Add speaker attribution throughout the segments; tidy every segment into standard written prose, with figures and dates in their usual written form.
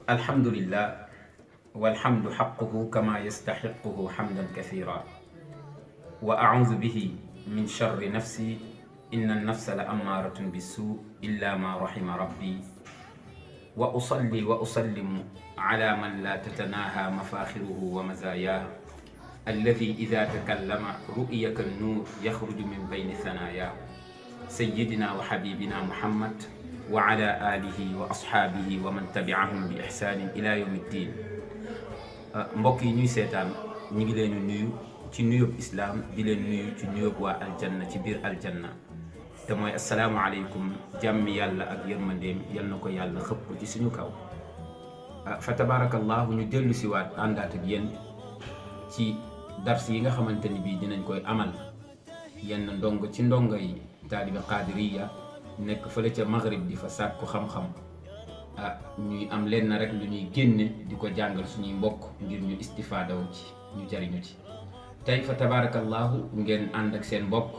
Speaker 1: الحمد لله والحمد حقه كما يستحقه حمدا كثيرا وأعوذ به من شر نفسي إن النفس لأمارة بالسوء إلا ما رحم ربي وأصلي وأسلم على من لا تتناهى مفاخره ومزاياه الذي إذا تكلم رؤي كالنور يخرج من بين ثناياه سيدنا وحبيبنا محمد وعلى آله وأصحابه ومن تبعهم بإحسان إلى يوم الدين mbokk yi ñuy seetaan ñi ngi leen nuyu ci nuyób islaam di leen nuyu ci nuyób waa aljanna ci biir aljanna te mooy assalaamu aleykum jàmmi yàlla ak yërmandeem yal na ko yàlla xëpp ci suñu kaw fa tabarakallahu ñu dellu si waat àndaat ak yéen ci dars yi nga xamante ni bii dinañ koy amal yenn ndongo ci ndongo yi taaliba qaadiriya nekk fële ca maghrib di fa sàkku xam-xam ñuy am lenn rek lu ñuy génne di ko jàngal suñuy mbokk ngir ñu istifaadaw ci ñu jariñu ci tey fa tabarakallahu ngeen ànd ak seen mbokk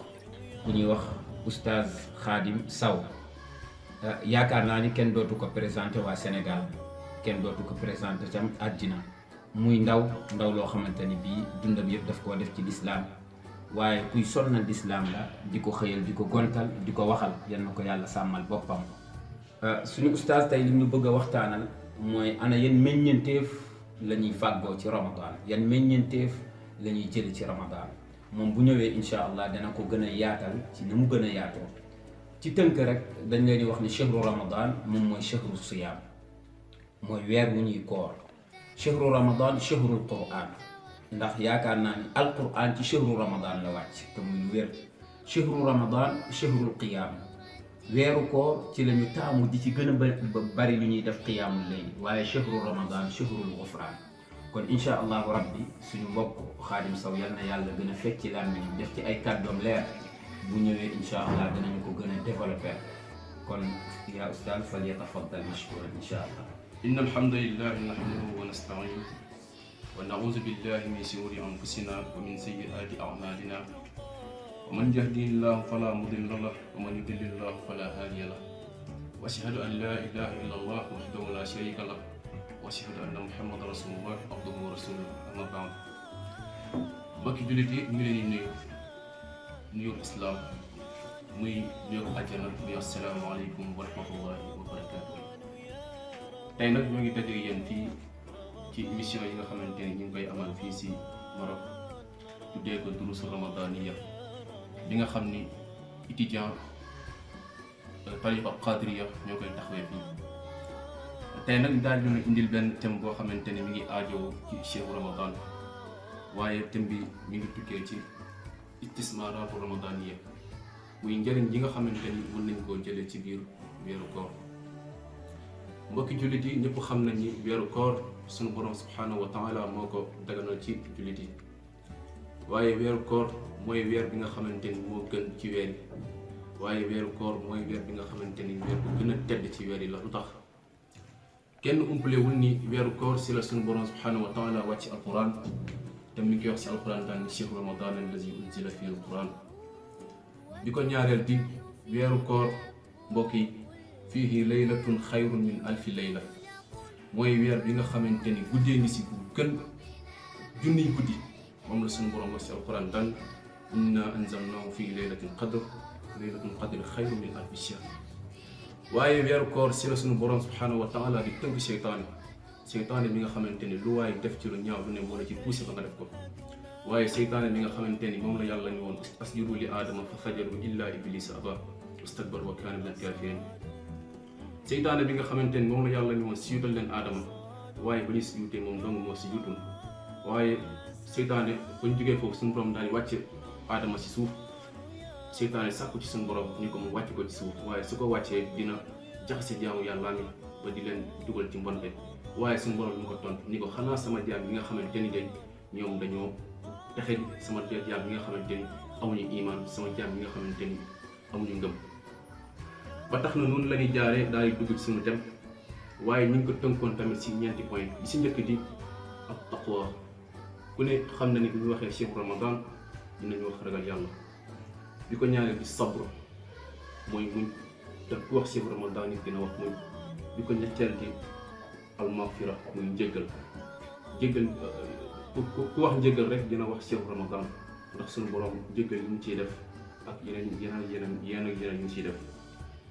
Speaker 1: bu ñuy wax oustaz Khadim Sow yaakaar naa ni kenn dootu ko présenté waa Sénégal kenn dootu ko présenté tam àddina muy ndaw loo xamante ni bii dundam yëpp daf koo def ci lislaam waaye kuy sonnal lislaam la di ko xëyal di ko gontal di ko waxal yal na ko yàlla sàmmal boppam suñu oustaz tey li ñu bëgg a waxtaanal mooy ana yan meññeenteef la ñuy fàggoo ci ramadan yan meññeenteef la ñuy jëli ci ramadan moom bu ñëwee incha allah dana ko gën a yaatal ci ni mu gën a yaatoo ci tënk rek dañ leen di wax ni chehru ramadan moom mooy chehru siyaam mooy weer wu ñuy koor chehru ramadan chehrul quran ndax yaakaar naa ni alquran ci chehru ramadan la wàcc te muy wér chehru ramadan chehrul qiyaam weeru koor ci lañu taamu di ci gën a bari lu ñuy def qiyaamul layl waaye chehru ramadan chehrul gufraan kon incha allahu rabbi suñu mbokk Khadim Sow yal na yàlla gën a fecc ci làmmiñ def ci ay kàddoom leer bu ñëwee incha allah danañu ko gën a développé kon yaa ustaz fal yatafaddal mashkuran incha allah.
Speaker 2: inna alhamdulillahi nahmaduhu wa nasta'inuhu wa na'udhu billahi min shururi anfusina wa min sayyiati a'malina ومن يهده الله فلا مضل له ومن يضلل الله فلا هادي له واشهد ان لا اله الا الله وحده لا شريك له واشهد ان محمد رسول الله عبده ورسوله اما بعد mbokki jullit yi ñu ngi leen di nuyu islam muy nuyu àjjana muy assalaamu aleykum wa rahmatullahi wa barakatuh tey nag ñoo ngi daje yéen fii ci émission yi nga xamante ni ñu ngi koy amal fii si Maroc tuddee ko durusu ramadaniya bi nga xam ni étudiant tariqa qadiriya ñoo koy taxawee fii tey nag daal dina indil benn thème boo xamante ne mi ngi aajowoo ci chehru ramadan waaye thème bi mi ngi tukkee ci istismaraatu ramadaniya muy njëriñ yi nga xamante ni mën nañ koo jëlee ci biir weeru koor mbokki jullit yi ñëpp xam nañ ni weeru koor sunu borom subhanahu wa taala moo ko daganal ci jullit yi waaye weeru koor mooy weer bi nga xamante ni moo gën ci weer yi waaye weeru koor mooy weer bi nga xamante ni weer bu gën a tedd ci weer yi la lu tax kenn umpalewul ni weeru koor si la suñu borom subhanahu wa taala wàcc alquran te mi ngi koy wax si alquran daan ni chehru ramadan allazi unzila fi alquran bi ko ñaareel di weeru koor mbokk yi fiihi laylatun xayrun min alfi layla mooy weer bi nga xamante ni guddee ngi si bu gën junniy guddi moom la suñu borom wax si alquran daan inna anzalnahu fi laylatil qadr xayru min alfi shahr waaye weeru koor si la suñu borom subhanahu wa taala di tënk seytaane bi nga xamante ni lu waaye def ci lu ñaaw lu ne moo la ci poussé ba nga def ko waaye seytaane bi nga xamante ni moom la yàlla ñu woon asjudu li aadama fa sajadu illa iblisa aba wastakbar wa kaana minal kaafiriin seytaane bi nga xamante ni moom la yàlla ñu woon siyutal leen aadama waaye ba ñu siyutee moom dong moo si yutul waaye seytaane ba ñu jógee foofu suñu borom daal di wàcce aadama si suuf seytaane sàkku ci suñu borom ñu ko mu wàcc ko ci suuf waaye su ko wàccee dina jaxase jaamu yàlla mi ba di leen dugal ci mbonte waaye suñu borom ñu ko tontu ni ko xanaa sama jaam yi nga xamante ni day ñoom dañoo texe sama jaam yi nga xamante ni amuñu iman sama jaam yi nga xamante ni amuñu ngëm ba tax na noonu la ñuy jaaree daal di dugg ci suñu dem waaye ñu ngi ko tënkoon tamit si ñeenti point bi si njëkk di ak taqwa ku ne xam na ni bu ñu waxee chehru ramadan dinañu wax ragal yàlla bi ko ñaareel bi sabr mooy muñ te ku wax chehru ramadan nit dina wax muñ bi ko ñetteel di al maghfira muy njéggal ku wax njéggal rek dina wax shahru ramadan ndax suñu borom njéggal yi mu ciy def ak yeneen yu mu ciy def.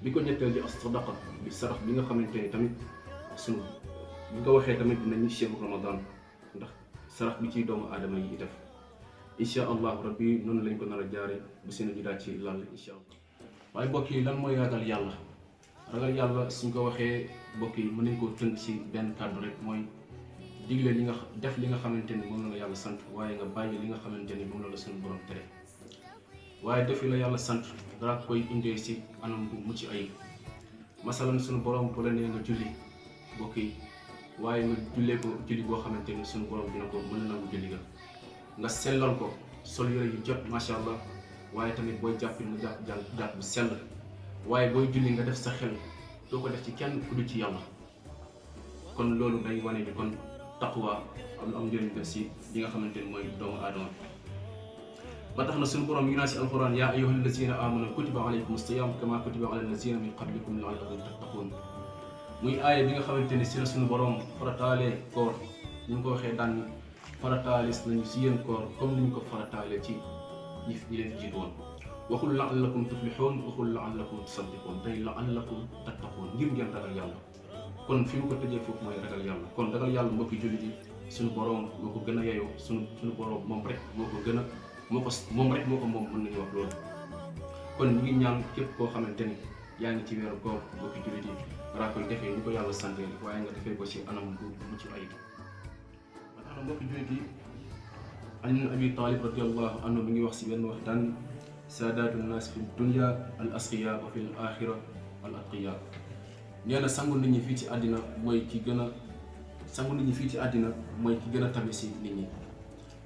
Speaker 2: bi ko ñetteel di as-sadaqa bi sarax bi nga xamante ni tamit suñu bi nga waxee tamit dinañu shahru ramadan ndax sarax bi ci doomu aadama yi def. incha allahu rabbi noonu lañ ko nar a jaare bu seen ñu daal ci lal incha allah. waaye mbokk yi lan mooy ragal yàlla suñ ko waxee mbokk yi mën nañ koo tënk ci benn kàddu rek mooy digle li nga def li nga xamante ni moom la la yàlla sant waaye nga bàyyi li nga xamante ni moom la la suñu borom tere. waaye def li la yàlla sant dara koy indee ci anam bu mucc ayib masalan suñu borom bu la nee nga julli mbokk yi waaye nga jullee ko julli boo xamante ni suñu borom dina ko mën a nangu julli nga sellal ko sol yére yu jot macha allah waaye tamit booy jàpp nga jàpp bu sell waaye booy julli nga def sa xel doo ko def ci kenn ku dul ci yàlla. kon loolu day wane ni kon taqwa am njëriñ def si li nga xamante ni mooy doomu aadama. ba tax na suñu borom mi ngi naan si alquran yaa ayyuhal lazina amanu kutiba alaykum siyam kama kutiba ala lazina min qablikum la'allakum tattaqun muy aaya bi nga xamante ni si la suñu borom farataalee koor ni ñu ko waxee daan farataalis nañu si yéen koor comme ni ñu ko farataalee ci ñi leen fi jiitu woon. waxul la'allakum tuflihun waxul la'allakum tusaddiqun day la'allakum tattaqun ngir ngeen ragal yàlla. kon fi mu ko tëjee foofu mooy ragal yàlla kon ragal yàlla mbokki jullit yi suñu borom moo ko gën a yeyoo suñu borom moom rek moo ko moom mën nañu wax loolu. kon ñu ngi ñaan képp koo xamante ni yaa ngi ci weeru koor mbokki jullit yi war koy defee ni ko yàlla sante waaye nga defee ko ci anam bu mucc ayib. ba tax na mbokki jullit yi Ali ibn Abi Talib radiyallahu anhu mi ngi wax si benn waxtaan saadaatu naas fi dunya al asqiya wa fi al axira al atqiya. nee na sangu nit ñi fii ci àddina mooy ki gën a tabe si nit ñi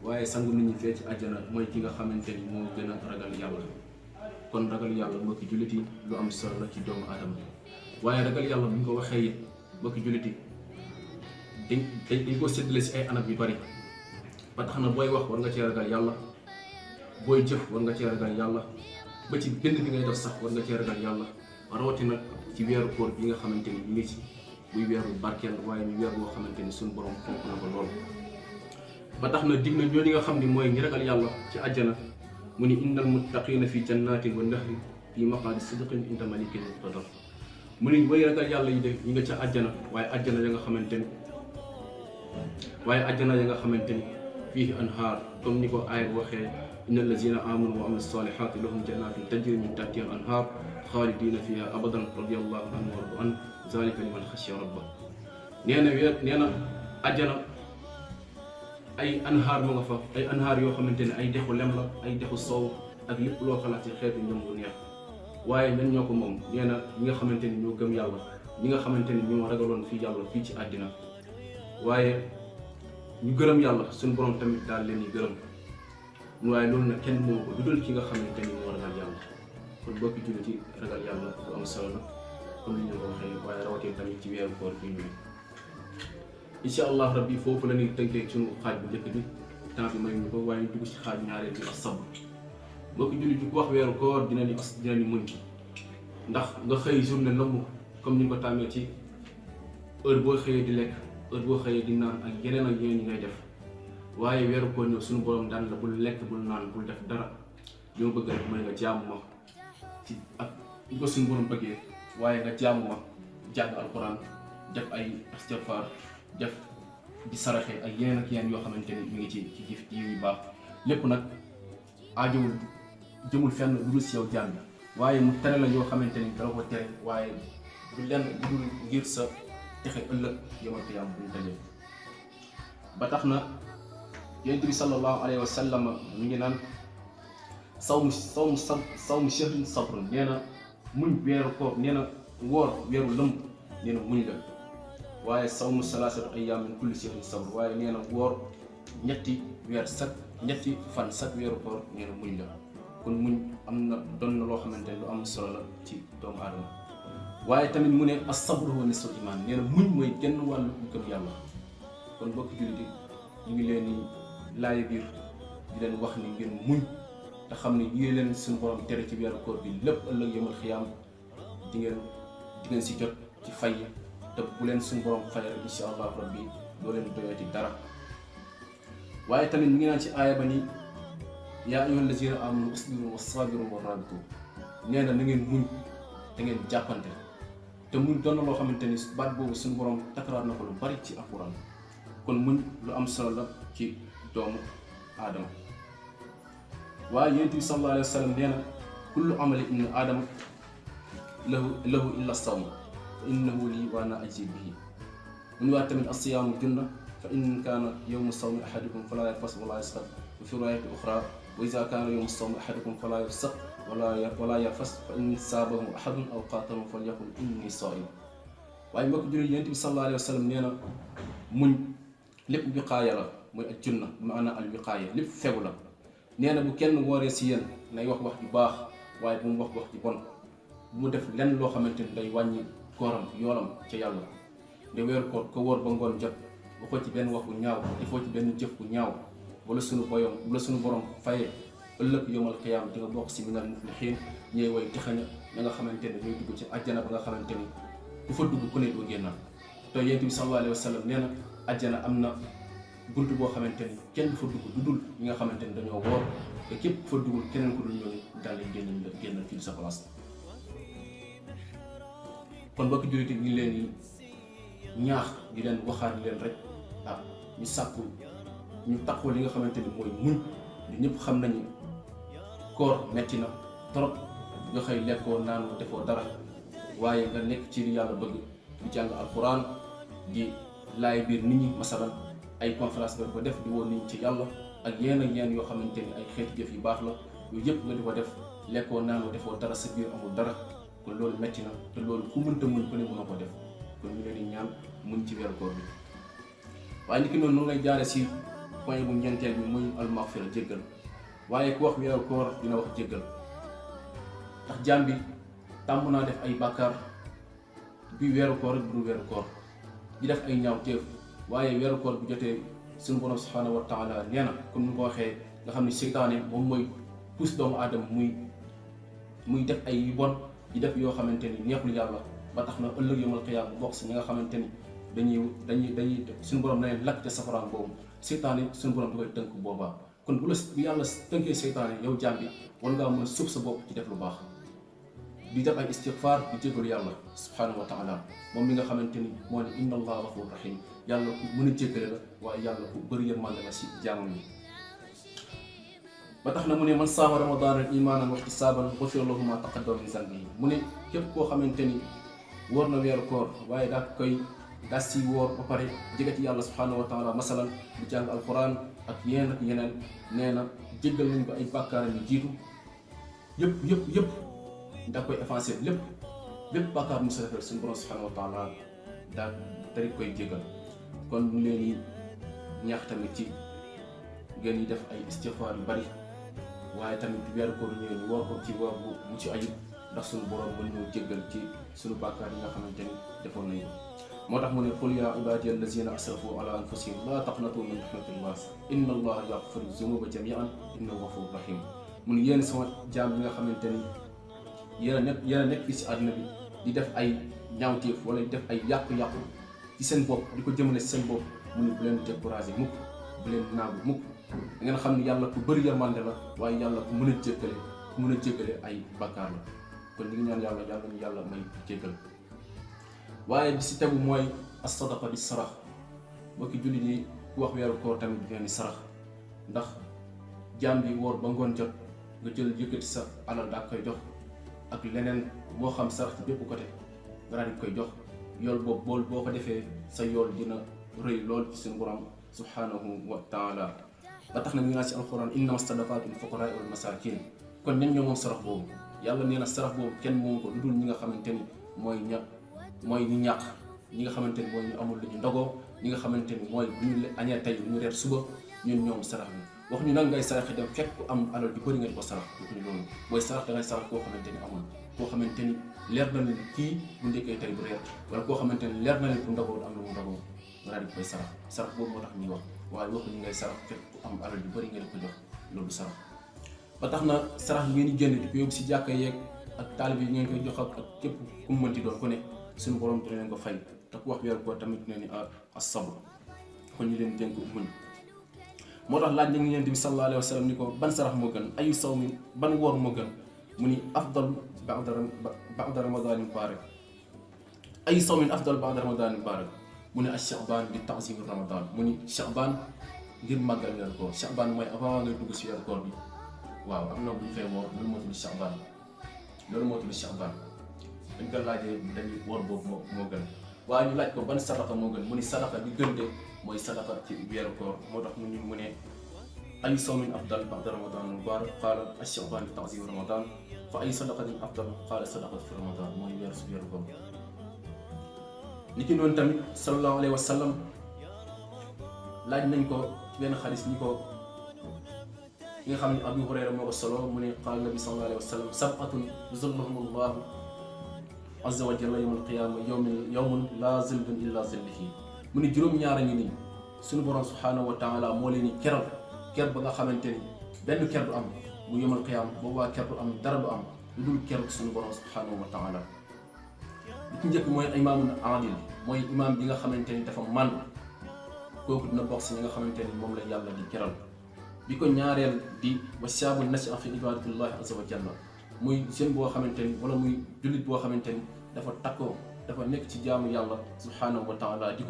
Speaker 2: waaye sangu nit ñi fee ci àjjana mooy ki nga xamante ni moo gën a ragal yàlla. kon ragal yàlla mbokki jullit yi lu am solo la ci doomu aadama waaye ragal yàlla bu ñu ko waxee it mbokki jullit yi dañ ko séddale si ay anam yu bari. ba tax na booy wax war nga cee ragal yàlla booy jëf war nga cee ragal yàlla ba ci bind bi ngay def sax war nga cee ragal yàlla rawatina ci weeru koor bi nga xamante ni ñu ngi ci muy weeru barkeel waaye muy weer boo xamante ni suñu borom fonk na ko lool. ba tax na dig na ñooñu nga xam ni mooy ñi ragal yàlla ci àjjana mu ni innal muttaqina fi jannatin wa nahri fi maqaadi sidqin inda malikin muqtadir mu ni way ragal yàlla yi de ñi nga ca àjjana waaye àjjana ya nga xamante ni fiihi anhaar comme ni ko aaya waxee inna allazina amanu wa amilu salihati lahum jannatun tajri min tahtiha al anhaar xaalidina fiha abadan radiyallahu anhu wa radu an zalika liman xashiya rabba. nee na àjjana ay anhaar mu nga fa ay anhaar yoo xamante ne ay dexu lem la ay dexu soow ak lépp loo xalaat ci xeetu ñoom bu neex waaye ñan ñoo ko moom. nee na ñi nga xamante ni ñoo gëm yàlla ñi nga xamante ni ñoo ragaloon fii yàlla fii ci àddina waaye ñu gërëm yàlla suñu borom tamit daal leen yi gërëm waaye loolu nag kenn moo ko dudul ki nga xamante ni moo ragal yàlla. kon bokki jullit ci ragal yàlla lu am solo la comme ni ñu ko waxee waaye rawatina tamit ci weeru koor bi ñu incha allah rabbi foofu la ñuy tënkee suñu xaaj bu njëkk bi temps bi may ñu ko waaye ñu dugg si xaaj ñaareel bi as-sabr. bokki jullit ci ku wax weeru koor dina ni muñ ndax nga xëy journée lëmm comme ni ñu ko tàmmee ci heure boo xëyee di lekk heure boo xëyee di naan ak yeneen ñi ngay def waaye weeru koor ñëw suñu borom daan la bul lekk bul naan bul def dara li ma bëgg rek mooy nga jaamu ma ci ak li ko suñu borom bëggee waaye nga jaamu ma jàng alquran def ay istighfar def di saraxe ak yeneen ak yeneen yoo xamante ni mi ngi ci jëf yu baax lépp nag aajowul jëmul fenn lu dul si yow jàng waaye mu tere la yoo xamante ni dara ko tere waaye du lenn lu dul ngir sa texe ëllëg yomal qiyaam bu ñu dajee. ba tax na yonent bi sallallahu alayhi wa sallam mi ngi naan sawmu shahrin sabrun. nee na muñ weeru koor nee na woor weeru lëmb nee na muñ la waaye sawmu salaasatu ayyaam min kulli shahrin sabr waaye nee na woor ñetti fan chaque weeru koor nee na muñ la. kon muñ am na doon na loo xamante ne lu am solo la ci doomu aadama waaye tamit mu ne as-sabru huwa nisful iman. nee na muñ mooy genn wàllu gëm yàlla. kon mbokki jullit yi ñu ngi leen di laaj biir di leen wax ni ngeen muñ te xam ne yéen leen suñu borom tere ci weeru koor bi lépp ëllëg yawmal xiyaam di ngeen si jot ci fay te bu leen suñu borom fay rek insha allah rabbi doo leen doyati dara. waaye tamit mi ngi naan ci aaya ba ni yaa ayyuhal lazina amanu isbiru wassabiru warabitu, nee na ngeen muñ te ngeen jàppante. te muñ doon na loo xamante ni baat boobu suñu borom takkaraat na ko lu bari ci alquran. kon muñ lu am solo la ci doomu aadama. waaye yonent bi sallallahu alayhi wa sallam nee na kullu amali ibni aadama lahu illa sawm fa innahu lii wa ana ajzi bihi. mu ñu wax tamit as-siyaamu junna fa in kaana yawmu sawmi ahadikum fala yarfas wala yasxab wa fi riwaayati uxraa wa iza kaana yawmu sawmi ahadikum fala yafsaq wala yarfas fa in saabahu ahadun aw qaatalahu falyaqul inni saa'im. waaye mbokk jullit yonent bi sallallahu alayhi wa sallam nee na muñ lépp wiqaaya la, mooy ak junna maanaam al wiqaaya lépp fegu la. nee na bu kenn wooree si yéen nay wax wax ju baax waaye bu mu wax wax ju bon, bu mu def lenn loo xamante ni day wàññi kooram yoolam ca yàlla. de weeru koor ko wóor ba ngoon jot waxoo ci benn wax bu ñaaw, defoo ci benn jëf bu ñaaw, wala sunu borom fayee ëllëg yawmal qiyaama di nga bokk si minal muflihiin, ñooy way texaña ña nga xamante ne ñooy dugg ci àjjana ba nga xamante ni ku fa dugg ku ne doo génnaat. te yonent bi sallallahu alayhi wa sallam nee na àjjana am na buntu boo xamante ni kenn du fa dugg du dul ñi nga xamante ni dañoo woor, te képp fa duggul keneen ku dul ñooñu daal di génnal fii sa place. kon mbokki jullit ñu ngi leen di ñaax di leen waxaat leen rek ñu sàkku ñu taxaw li nga xamante ni mooy muñ. di ñëpp xam nañu koor metti na trop, nga xëy lekkoo naanoo defoo dara, waaye nga nekk ci li yàlla bëgg di jàng alquran di laay biir nit ñi masalan ay conférence nga di ko def di woon nit ñi ci yàlla ak yenn yoo xamante ni ay xeeti jëf yu baax la, yooyu yëpp nga di ko def lekkoo naanoo defoo dara, sa biir amul dara. kon loolu metti na te loolu ku mënta muñ ku ne mën na ko def. kon ñu leen di ñaan muñ ci weeru koor bi. waaye niki noonu lay jaare si point bu ñeenteel bi muy almaghfira jéggal. waaye ku wax weeru koor dina wax jéggal, ndax jaam bi tàmm naa def ay bàkkaar bi weeru koor bu dul weeru koor, di def ay ñaawteef. waaye weeru koor bu jotee suñu borom subhanahu wa taala nee na comme ni ko waxee nga xam ne seytaane moom mooy pousse doomu aadama muy def ay yu bon, di def yoo xamante ni neexul yàlla, ba tax na ëllëg yawmal qiyaama bokk si ñi nga xamante ni dañuy suñu borom na leen lakk ca safaraan boobu. seytaane suñu borom da koy tënk boobaa. kon bu yàlla tënkee seytaane yow jaam bi war ngaa mën a suuf sa bopp ci def lu baax, di def ay istighfar, di jégalu yàlla subhanahu wa taala, moom mi nga xamante ni moo ne inna allaha ghafurur rahim. yàlla ku mën a jéggale la, waaye yàlla ku bëri yërmande la si jaamam yi. ba tax na mu ne man saama ramadaana imaanan wa ihtisaaban ghufira lahu ma taqaddama min zanbihi. mu ne képp koo xamante ni woor na weeru koor waaye daa si woor ba pare jege ci yàlla subhanahu wa taala, masalan di jàng alquran ak yeneen nee na jéggal nañ ko ay bàkkaaram yu jiitu yëpp da koy effacer lépp bàkkaar mu sa defal suñu borom subhanahu wa taala daa dari koy jéggal. kon ñu leen di ñaax tamit ci ngeen yi def ay istighfar yu bari, waaye tamit weeru koor ñëwee ñu woor ko ci woor bu mucc ayib, ndax suñu borom mën ñoo jéggal ci suñu bàkkaar yi nga xamante ni defoon nañu. moo tax mu ne qul yaa ibaadiya allazina asrafu ala anfusihim laa taqnatu min rahmatillah inna allaha yaghfiru zunuba jamian innahu ghafurur rahim. mu ne yéen sama jaam yi nga xamante ni yéen a nekk fii si àdduna bi di def ay ñaawteef wala di def ay yàqu-yàqu ci seen bopp, di ko jëmale si seen bopp. mu ne bu leen découragé mukk, bu leen naagu mukk. da ngeen xam ne yàlla ku bëri yërmande la, waaye yàlla ku mën a jéggale ay bakkaar la. kon ñu ngi ñaan yàlla may jéggal. waaye bi si tegu mooy as-sadaqa di sarax. mbokki jullit yi ku wax weeru koor tamit di leen di sarax, ndax jaam bi woor ba ngoon jot nga jël yëkkati sa alal daa koy jox, ak leneen moo xam sarax ci bépp côté nga daal di koy jox. yool boobu boo ko defee sa yool dina rëy lool ci suñu borom subhanahu wa taala. ba tax na ñu naan si alquran innama sadaqatu lil fuqaraa wal masakin. kon ñan ñoo moom sarax boobu? yàlla nee na sarax boobu kenn moom ko lu dul ñi nga xamante ni mooy ñu ñàkk, ñi nga xamante ni mooy ñu amul lu ñu ndogoo, ñi nga xamante ni mooy bu ñu añee tey bu ñu reer suba, ñun ñoom sarax bi. wax ñu nag ngay saraxi dem fekk ku am alal ju bëri nga di ko sarax. waxuñu loolu mooy sarax da ngay sarax koo xamante ni amul, koo xamante ni leer na leen kii bu ndekkee tey bu reer, wala koo xamante ni leer na leen ku ndogoo am lu mu ndogoo, nga daal di koy sarax boobu moo tax ñuy wax. waaye waxuñu ngay sarax fekk ku am alal ju bëri nga di ko jox, loolu sarax. ba tax na sarax yi ngeen di génn di ko yóbbu si jàkka yeeg ak taalibe yi ngeen koy jox ak képp ku mu mënti doon ku ne suñu borom dina leen ko fay te ku wax weeru koor tamit ne ni as-sabr kon ñu leen dénk muñ. moo tax laaj nañu Yonent bi sallallahu alayhi wa sallam ni ko ban sarax moo gën, ayu sawmin ban woor moo gën, mu ni afdal ba'da ramadanin mubarak, ayu sawmin afdal ba'da ramadanin mubarak, mu ni ash-sha'ban li ta'zim ramadan, mu ni sha'ban ngir màggal weeru koor. sha'ban mooy avant ngay dugg si weeru koor bi, waaw am na bu ñu fay woor, loolu moo tudd sha'ban, loolu moo tudd sha'ban. dañ ko laajee dañuy woor boobu moo gën, waaye ñu laaj ko ban sadaqa moo gën, mu ni sadaqa bi gën de mooy sadaqa ci weeru koor. moo tax mu ne ayu sawmin afdal ba'da ramadan mubarak, qaala ash-sha'ban li ta'zim ramadan, fa ayu sadaqatin afdal, qaala sadaqatu fi ramadan, mooy weeru koor. ni ki noonu tamit sallallahu alayhi wa sallam laaj nañ ko ci benn xadis ni ko ki nga xam ne Abu Hurayra moo ko solo, mu ne qaala nabi sallallahu alayhi wa sallam sab'atun yuzilluhumullahu azza wa jalla yawmal qiyaama yawmun laa zillun illa zilluhu, mu ni juróom-ñaar a ngi nii suñu borom subhaanahu wa taala moo leen di keral ker ba nga xamante ni benn ker du am mu yawmal qiyaama boobaa ker du am dara du am lu dul ker suñu borom subhaanahu wa taala. li ci njëkk mooy imaamun aadil, mooy imaam bi nga xamante ni dafa màndu, kooku dina bokk si ñi nga xamante ni moom la yàlla di keral. bi ko ñaareel di wa shaabun nasha'a fi ibaadatillahi azza wa jalla, muy jeune boo xamante ni wala muy jullit boo xamante ni dafa takkoo dafa nekk ci jaamu yàlla subhaanahu wa taala di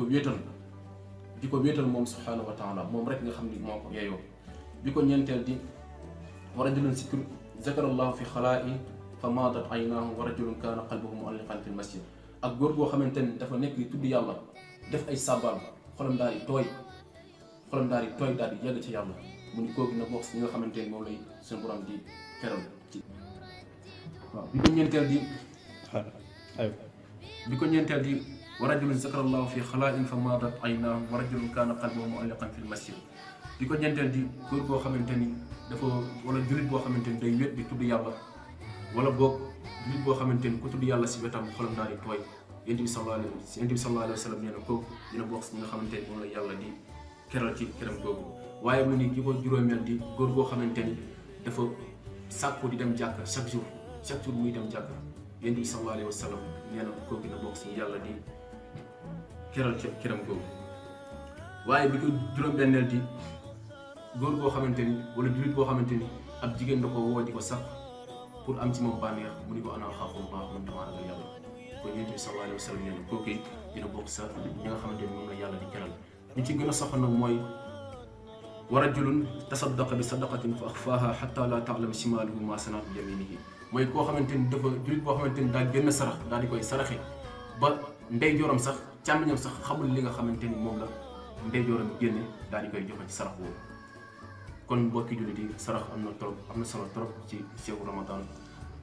Speaker 2: ko wéetal moom subhaanahu wa taala, moom rek nga xam ni moo ko yeeyoo. bi ko ñeenteel di wa rajulun zakarallahu fi xalaa'i fa maadat aynaahu wa rajulun kaana qalbuhu mu'allaqan fil masjid, ak góor boo xamante ni dafa nekk di tudd yàlla def ay sàbbaal xolam daal di tooy daal di yegg ci yàlla, mu ni kooku na bokk si ñi nga xamante ni moom lay seen borom di keral ci. waaw bi ko ñeenteel di wa rajulun zakarallahu fi xalaa'in fa maadat aynaahu wa rajulun kaana qalbuhu mu'allaqan fil masjid, bi ko ñeenteel di góor boo xamante ni dafa wala jullit boo xamante ni day wét di tudd yàlla, wala boog jullit boo xamante ni ku tudd yàlla si wetam xolam daal di tooy. Yonent bi sallallahu alayhi wa sallam nee na kooku dina bokk si ñi nga xamante ni moom la yàlla di keral ci keram googu. waaye mu ni ki ko juróomeel di góor boo xamante ni dafa sàkku di dem jàkka chaque jour muy dem jàkka. Yonent bi sallallahu alayhi wa sallam nee na kooku dina bokk si yàlla di keral ci keram googu. waaye bi ko juróom-benneel di góor boo xamante ni wala jullit boo xamante ni ab jigéen da ko woo di ko sàkk pour am ci moom bànneex, mu ni ko ana xaafullah, man damaa ragal yàlla. kon Yonent bi sallallahu alayhi wa sallam nee na kooku dina bokk sa ñi nga xamante ni moom la yàlla di keral. ñu ci gën a soxla nag mooy wa rajulun tasaddaqa bi sadaqatin fa axfaaha xatta laa ta'lama shimaaluhu maa sana'at bi yamiinihi, mooy koo xamante ni dafa jullit boo xamante ni daal génn sarax daal di koy saraxe ba ndeyjooram sax càmmiñam sax xamul li nga xamante ni moom la ndeyjooram génne daal di koy joxe ci sarax boobu. kon mbokki jullit yi sarax am na solo trop ci seewu Ramadan.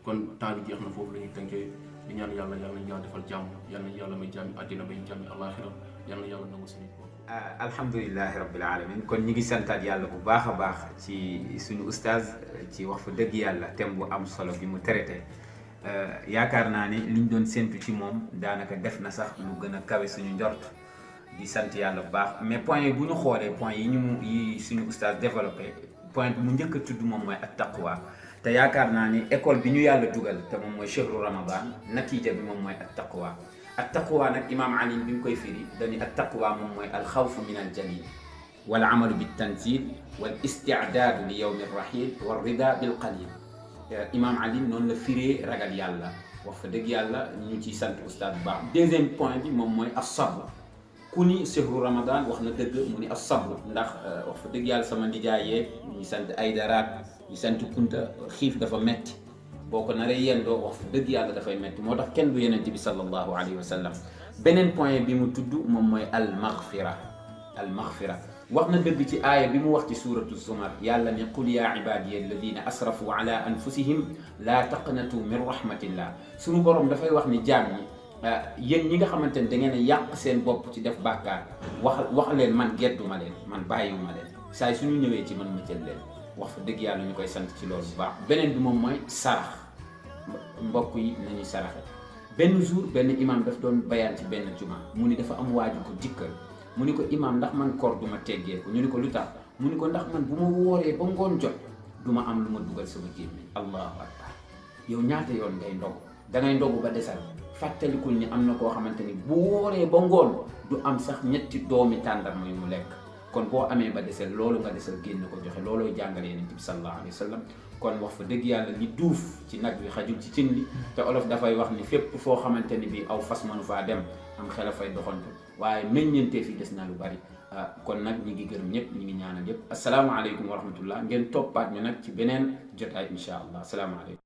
Speaker 2: kon temps bi jeex na, foofu la ñuy tënkee di ñaan yàlla ñaan defal jàmm, yàlla may jàmmi àddina may jàmmi àllaaxira, yàlla nangu suñu bopp.
Speaker 1: alhamdulilahi rabbil alamin. kon ñi ngi santaat yàlla bu baax a baax ci suñu oustaz ci wax fa dëgg yàlla thème bu am solo bi mu traité. yaakaar naa ni liñ doon séntu ci moom daanaka def na sax lu gën a kawe suñu njort, di sant yàlla bu baax. mais point yi bu ñu xoolee point yi suñu oustaz développé, point bi mu njëkk a tudd moom mooy at taqwa. te yaakaar naa ni école bi ñu yàlla dugal te moom mooy chehru ramadan, natiija bi moom mooy at taqwa. at taqwa nag imaam Ali bi mu koy firi dañuy at taqwa moom mooy alxawfu min aljalil wal amalu bit tanzil wal isti'daadu li yawmi rahil wal rida bil qalil. imaam Ali noonu la firee ragal yàlla. wax fa dëgg yàlla ñu ciy sant ustaad bu baax. deuxième point bi moom mooy as-sabr. ku ni chehru ramadan wax na dëgg mu ni as-sabr, ndax wax fa dëgg yàlla sama ndijaayee ñu sant Aydaraat ñu sant Kunta, xiif dafa metti, boo ko naree yendoo wax fa dëgg yàlla dafay metti, moo tax kenn du Yonent bi sallallahu alayhi wa sallam. beneen point bi mu tudd moom mooy al maghfira. wax na dëgg ci aaya bi mu wax ci suuratu zumar, yàlla ne qul yaa ibaadiya alladina asrafu ala anfusihim laa taqnatu min rahmatillah. suñu borom dafay wax ni jaam ñi, yéen ñi nga xamante ne da ngeen a yàq seen bopp ci def bàkkaar, wax leen man gedduma leen, man bàyyiwuma leen, saa suñu ñëwee ci man ma jël leen. wax fa dëgg yàlla ñu koy sant ci loolu bu baax. beneen bi moom mooy sarax. mbokk yi nañuy saraxe. benn jour benn imam daf doon bayaan ci benn juma, mu ni dafa am waaju ko dikkal, mu ni ko imam ndax man koor duma teggeeku, ñu ni ko lu tax, mu ni ko ndax man bu ma wooree ba ngoon jot duma am lu ma dugal sama gémmiñ. allahu akbar. yow ñaata yoon ngay ndogu, dangay ndogu ba desal fàttalikul ni am na koo xamante ni bu wooree ba ngoon du am sax ñetti doomi tàndarma yu mu lekk. kon boo amee ba desel loolu nga desel génn ko joxe loolooy jàngale Yonent bi sallallahu alayhi wa sallam. kon wax fa dëgg yàlla li duuf ci nag bi xajul ci cin li te olof dafay wax ni fépp foo xamante ni bi aw fas mënu faa dem am xel a fay doxantu waaye meññeentee fi des na lu bari. kon nag ñi ngi gërëm ñëpp ñi ngi ñaanal ñëpp asalaamaaleykum wa rahmatullah ngeen toppaat ñu nag ci beneen jotaay incha allah asalaamaaleykum.